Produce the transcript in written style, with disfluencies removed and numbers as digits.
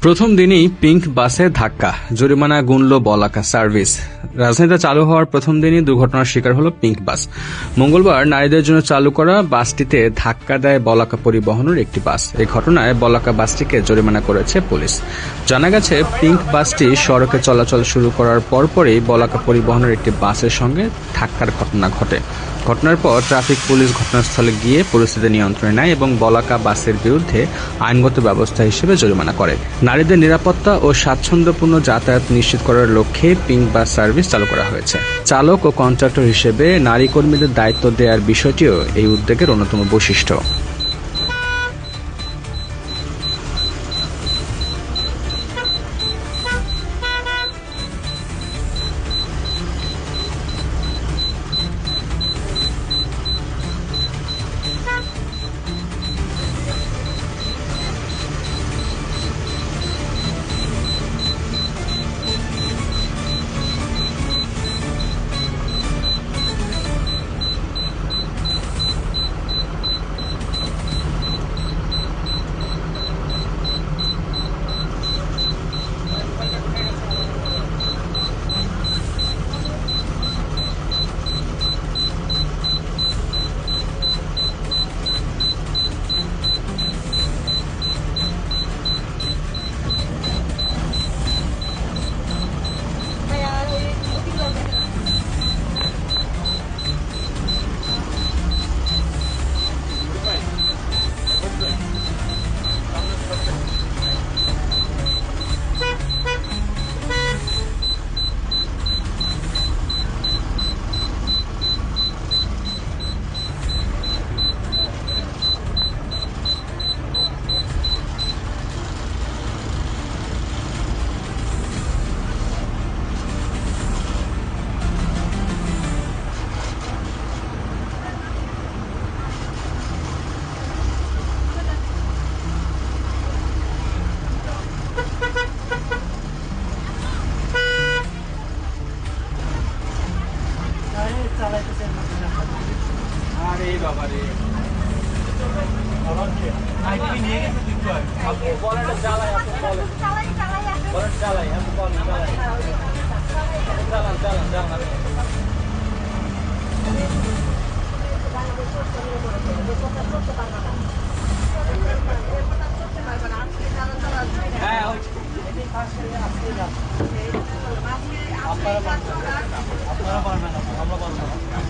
প্রথম দিনেই পিঙ্ক বাসে ধাক্কা, জরিমানা গুনল বলাকা সার্ভিস। রাজধানীতে চালু হওয়ার প্রথম দিনই দুর্ঘটনার শিকার হল পিঙ্ক বাস। মঙ্গলবার নারীদের জন্য চালু করা বাসটিতে ধাক্কা দেয় বলাকা পরিবহনের একটি বাস। এই ঘটনায় বলাকা বাসটিকে জরিমানা করেছে পুলিশ। জানা গেছে, পিঙ্ক বাসটি সড়কে চলাচল শুরু করার পরপরই বলাকা পরিবহনের একটি বাসের সঙ্গে ধাক্কার ঘটনা ঘটে। ঘটনার পর ট্রাফিক পুলিশ ঘটনাস্থলে গিয়ে পরিস্থিতি নিয়ন্ত্রণে নেয় এবং বলাকা বাসের বিরুদ্ধে আইনগত ব্যবস্থা হিসেবে জরিমানা করে। নারীদের নিরাপত্তা ও স্বাচ্ছন্দ্যপূর্ণ যাতায়াত নিশ্চিত করার লক্ষ্যে পিঙ্ক বাস সার্ভিস চালু করা হয়েছে। চালক ও কন্ট্রাক্টর হিসেবে নারী কর্মীদের দায়িত্ব দেওয়ার বিষয়টিও এই উদ্যোগের অন্যতম বৈশিষ্ট্য। আরে বাবা রে, আইডি নিয়ে গেছে কিন্তু আপনি বলেনটা চালাই, আপনি বলেন বলেন চালাই, আপনি বলেন চালাই, চালান চালান চালান। হ্যাঁ আপনারা পারবেন, আমরা পারবো না।